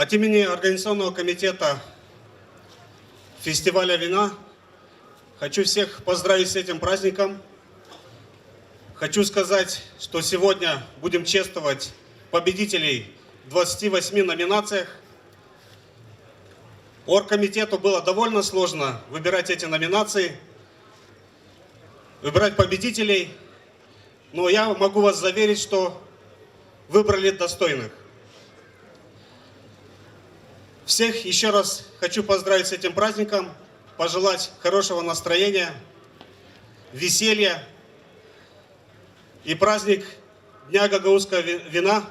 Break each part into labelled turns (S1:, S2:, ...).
S1: От имени Организационного комитета фестиваля вина хочу всех поздравить с этим праздником. Хочу сказать, что сегодня будем чествовать победителей в 28 номинациях. Оргкомитету было довольно сложно выбирать эти номинации, выбирать победителей, но я могу вас заверить, что выбрали достойных. Всех еще раз хочу поздравить с этим праздником, пожелать хорошего настроения, веселья. И праздник Дня гагаузского вина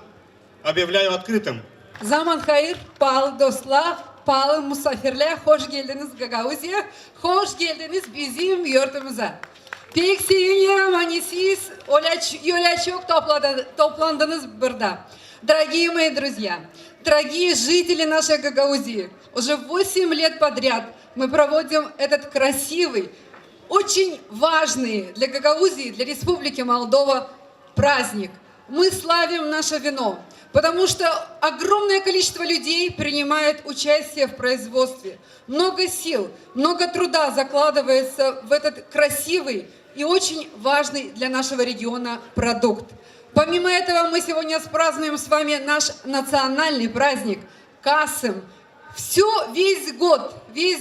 S1: объявляю открытым.
S2: Zaman hayır, pahalı dostlar, pahalı misafirler, hoş geldiniz Gagauzya, hoş geldiniz bizim yurtumuza. Pek sevinçli ama siz öyle çok toplandınız burada. Дорогие мои друзья, дорогие жители нашей Гагаузии, уже 8 лет подряд мы проводим этот красивый, очень важный для Гагаузии, для Республики Молдова праздник. Мы славим наше вино, потому что огромное количество людей принимает участие в производстве. Много сил, много труда закладывается в этот красивый и очень важный для нашего региона продукт. Помимо этого, мы сегодня празднуем с вами наш национальный праздник Касым. Весь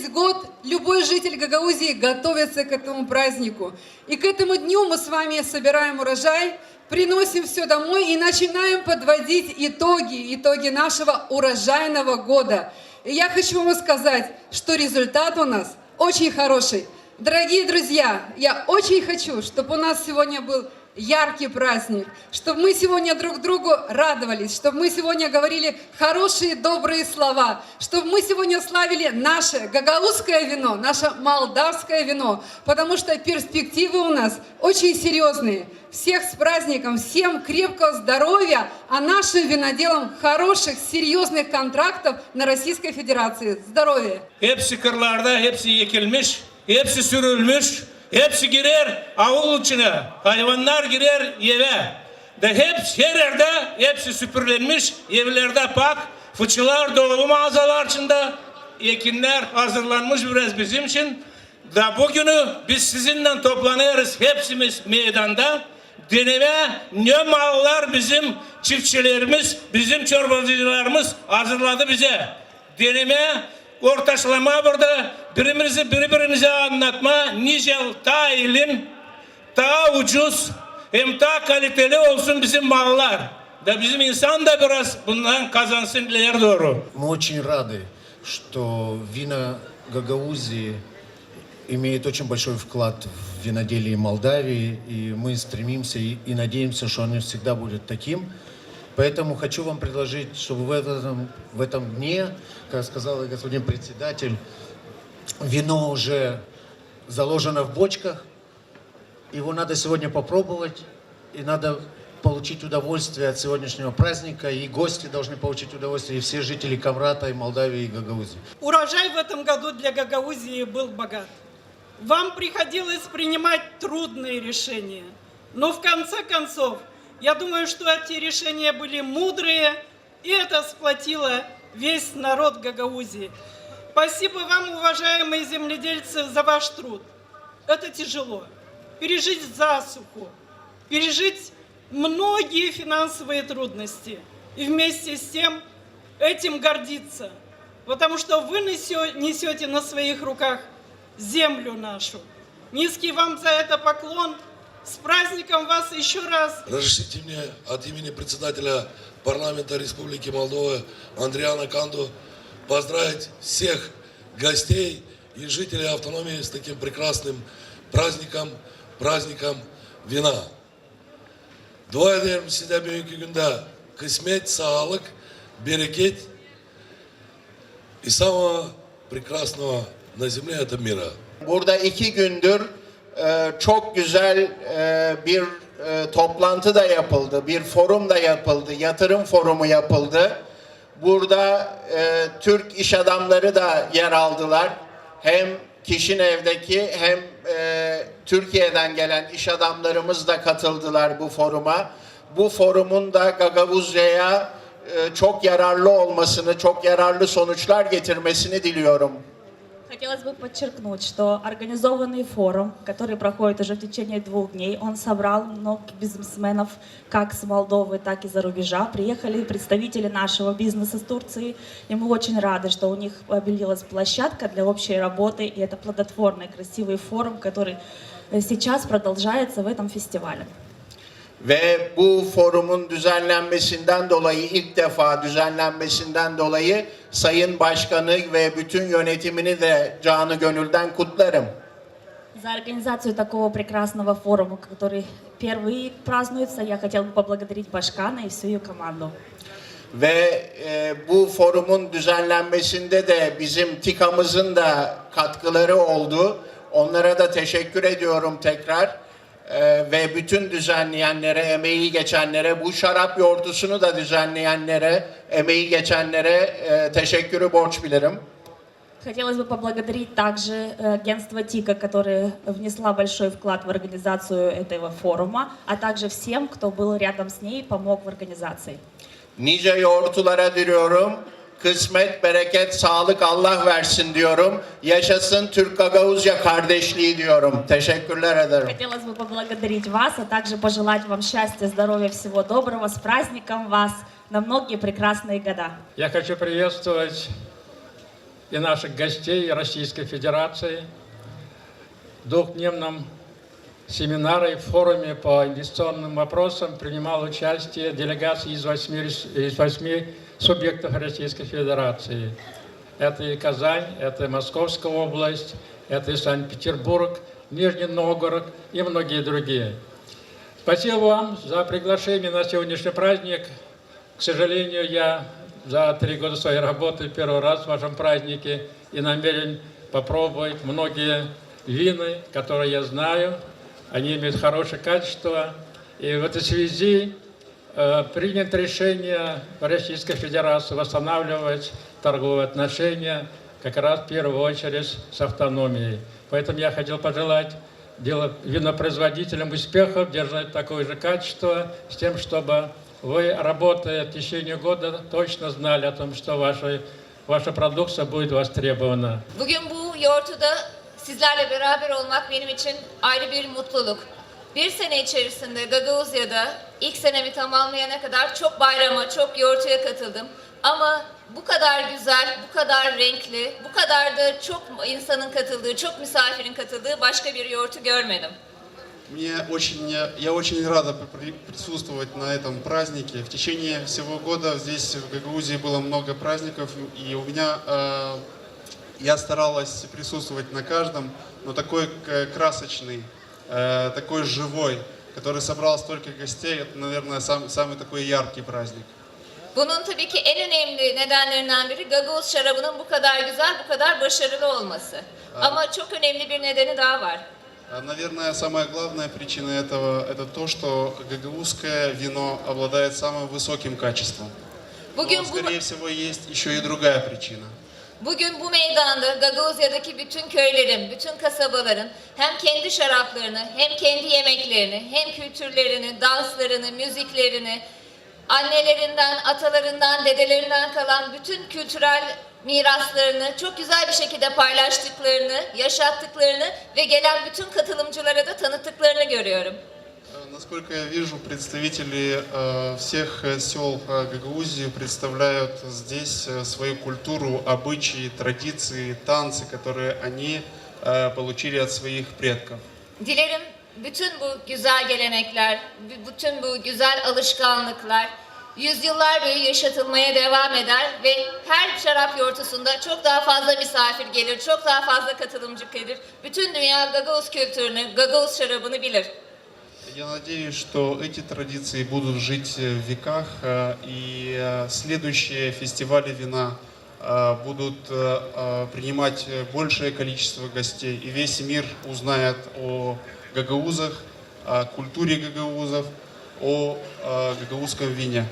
S2: год любой житель Гагаузии готовится к этому празднику. И к этому дню мы с вами собираем урожай, приносим все домой и начинаем подводить итоги нашего урожайного года. И я хочу вам сказать, что результат у нас очень хороший. Дорогие друзья, я очень хочу, чтобы у нас сегодня был яркий праздник, чтобы мы сегодня друг другу радовались, чтобы мы сегодня говорили хорошие, добрые слова, чтобы мы сегодня славили наше гагаузское вино, наше молдавское вино, потому что перспективы у нас очень серьезные. Всех с праздником, всем крепкого здоровья, а нашим виноделам хороших, серьезных контрактов на Российской Федерации. Здоровья!
S3: Hepsi kırlarda, hepsi yekilmiş, hepsi sürülmüş. Hepsi girer avul içine, hayvanlar girer eve. Hepsi her yerde hepsi süpürlenmiş, evlerde pak, fıçılar dolu mağazalar içinde, ekinler hazırlanmış biraz bizim için. Da bugünü biz sizinle toplanıyoruz hepsimiz meydanda. Deneme ne mallar bizim çiftçilerimiz, bizim çorbacılarımız hazırladı bize. Deneme ortaşlama burada birbirimize anlatma nice daha ilin, daha ucuz hem daha kaliteli olsun bizim mallar. Da bizim insan da biraz bundan kazansın ileri doğru.
S4: Мы очень рады, что вина Гагаузии имеет очень большой вклад в виноделие Молдавии, и мы стремимся и надеемся, что оно всегда будет таким. Поэтому хочу вам предложить, чтобы в этом дне, как сказал господин председатель, вино уже заложено в бочках, его надо сегодня попробовать, и надо получить удовольствие от сегодняшнего праздника, и гости должны получить удовольствие, и все жители Камрата, и Молдавии, и Гагаузии.
S5: Урожай в этом году для Гагаузии был богат. Вам приходилось принимать трудные решения, но в конце концов, я думаю, что эти решения были мудрые, и это сплотило весь народ Гагаузии. Спасибо вам, уважаемые земледельцы, за ваш труд. Это тяжело. Пережить засуху, пережить многие финансовые трудности. И вместе с тем этим гордиться. Потому что вы несете на своих руках землю нашу. Низкий вам за это поклон. С праздником вас еще раз.
S6: Разрешите мне от имени председателя парламента Республики Молдова Андриана Канду поздравить всех гостей и жителей автономии с таким прекрасным праздником vina. Dua ederim size bugünkü günde kısmet, sağlık, bereket и самого прекрасного на земле этого мира.
S7: Burada 2 gündür çok güzel bir toplantı da yapıldı, bir forum da yapıldı, yatırım forumu yapıldı. Burada Türk iş adamları da yer aldılar. Hem Kişinev'deki hem Türkiye'den gelen iş adamlarımız da katıldılar bu foruma. Bu forumun da Gagavuzya'ya çok yararlı olmasını, çok yararlı sonuçlar getirmesini diliyorum.
S8: Хотелось бы подчеркнуть, что организованный форум, который проходит уже в течение 2 дней, он собрал многих бизнесменов как с Молдовы, так и за рубежа. Приехали представители нашего бизнеса с Турции, и мы очень рады, что у них появилась площадка для общей работы, и это плодотворный, красивый форум, который сейчас продолжается в этом фестивале.
S7: Ve bu forumun düzenlenmesinden dolayı, ilk defa düzenlenmesinden dolayı Sayın Başkanı ve bütün yönetimini de canı gönülden kutlarım.
S8: За организацию такого прекрасного форума, который впервые празднуется, я хотела бы поблагодарить Башкана и всю ее команду.
S7: Ve bu forumun düzenlenmesinde de bizim TİKA'mızın da katkıları oldu. Onlara da teşekkür ediyorum tekrar. Ve bütün düzenleyenlere, emeği geçenlere, bu şarap yoğurtusunu da düzenleyenlere, emeği geçenlere teşekkürü borç bilirim.
S8: Хотелось бы поблагодарить также агентство ТИКа, которое внесла большой вклад в организацию этого форума, а также всем, кто был рядом с ней и помог в организации.
S7: Nice yoğurtulara diliyorum. Kısmet, bereket, sağlık Allah versin diyorum. Yaşasın Türk Gagavuzya kardeşliği diyorum. Teşekkürler ederim.
S8: Хотелось бы поблагодарить вас, а также пожелать вам счастья, здоровья, всего доброго. С праздником вас на многие прекрасные года.
S3: Я хочу приветствовать и наших гостей Российской Федерации в двухдневном семинаре, форуме по инвестиционным вопросам принимал участие делегации из 8 субъектов Российской Федерации. Это и Казань, это и Московская область, это и Санкт-Петербург, Нижний Новгород и многие другие. Спасибо вам за приглашение на сегодняшний праздник. К сожалению, я за 3 года своей работы первый раз в вашем празднике и намерен попробовать многие вины, которые я знаю. Они имеют хорошее качество. И в этой связи принято решение в Российской Федерации восстанавливать торговые отношения как раз в первую очередь с автономией. Поэтому я хотел пожелать винопроизводителям успехов, держать такое же качество, с тем, чтобы вы, работая в течение года, точно знали о том, что ваша продукция будет востребована.
S9: Bugün bu yoğurtuda sizlerle beraber olmak benim için ayrı bir mutluluk. Bir sene içerisinde Gagauzya'da ilk senemi tamamlayana kadar çok bayrama, çok yoğurtuya katıldım. Ama bu kadar güzel, bu kadar renkli, bu kadar da çok insanın katıldığı, çok misafirin katıldığı başka bir yoğurtu görmedim.
S10: Я очень рада присутствовать на этом празднике. В течение всего года здесь в Гагаузии было много праздников, и я старалась присутствовать на каждом, но такой красочный, такой живой, который собрал столько гостей, это, наверное, самый такой яркий праздник.
S9: Bunun tabii ki en önemli nedenlerinden biri Gagauz şarabının bu kadar güzel, bu kadar başarılı olması. Ama çok önemli bir nedeni daha var.
S10: Наверное, самая главная причина этого – это то, что гагаузское вино обладает самым высоким качеством. Но, скорее всего, есть еще и другая причина.
S9: Bugün bu meydanda Gagauzya'daki bütün köylerin, bütün kasabaların hem kendi şaraplarını, hem kendi yemeklerini, hem kültürlerini, danslarını, müziklerini, annelerinden, atalarından, dedelerinden kalan bütün kültürel miraslarını çok güzel bir şekilde paylaştıklarını, yaşattıklarını ve gelen bütün katılımcılara da tanıttıklarını görüyorum.
S10: Насколько я вижу, представители всех сел Гагаузии представляют здесь свою культуру, обычаи, традиции, танцы, которые они получили от своих предков.
S9: Dilerim bütün bu güzel gelenekler, bütün bu güzel alışkanlıklar yüzyıllar boyu yaşatılmaya devam eder ve her şarap yoğurtusunda çok daha fazla misafir gelir, çok daha fazla katılımcı gelir. Bütün dünya Gagauz kültürünü, Gagauz şarabını bilir.
S10: Я надеюсь, что эти традиции будут жить в веках, и следующие фестивали вина будут принимать большее количество gостей, и весь мир узнает о гагаузах, о культуре гагаузов, о гагаузском вине.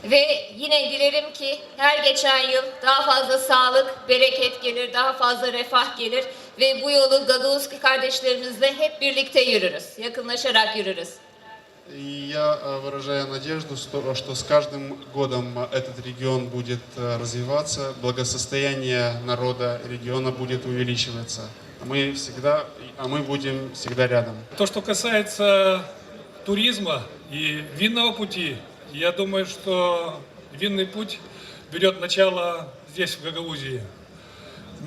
S9: Ve yine dilerim ki her geçen yıl daha fazla sağlık, bereket gelir, daha fazla refah gelir ve bu yolu Gagauz kardeşlerimizle hep birlikte yürürüz, yakınlaşarak yürürüz.
S10: И я выражаю надежду, что с каждым годом этот регион будет развиваться, благосостояние народа региона будет увеличиваться. Мы будем всегда рядом.
S11: То, что касается туризма и винного пути, я думаю, что винный путь берет начало здесь, в Гагаузии.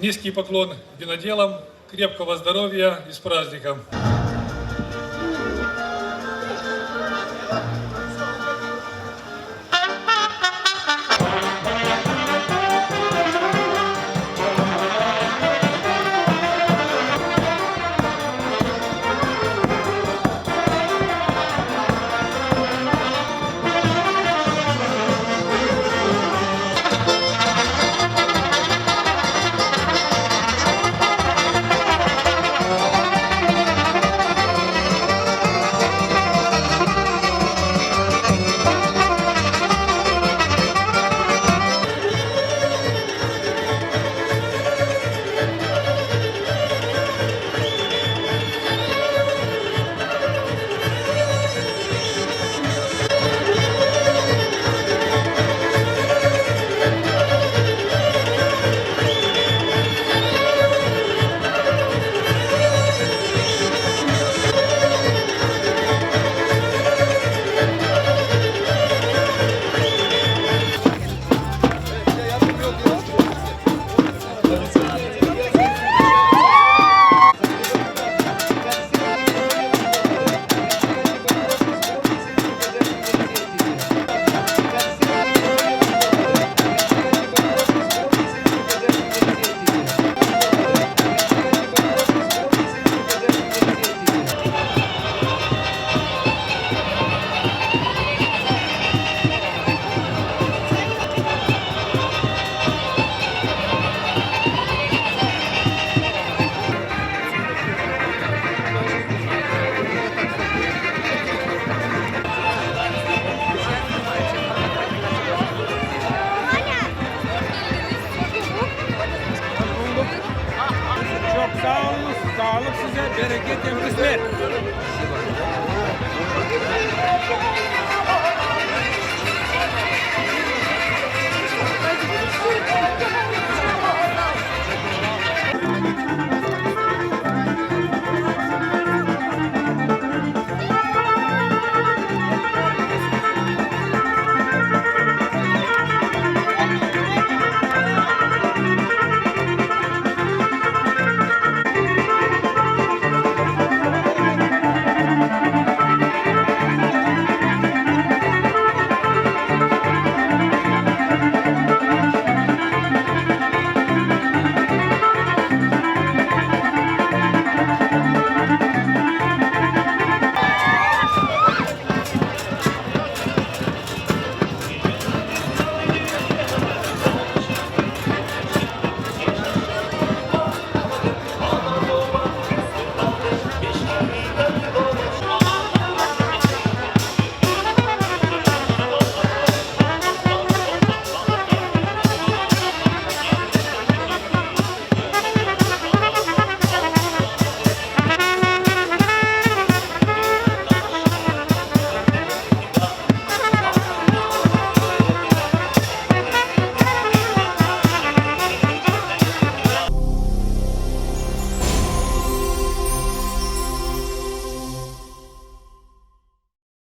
S11: Низкий поклон виноделам, крепкого здоровья и с праздником!
S3: Çok sağ olun, sağlık size, bereket, kısmet.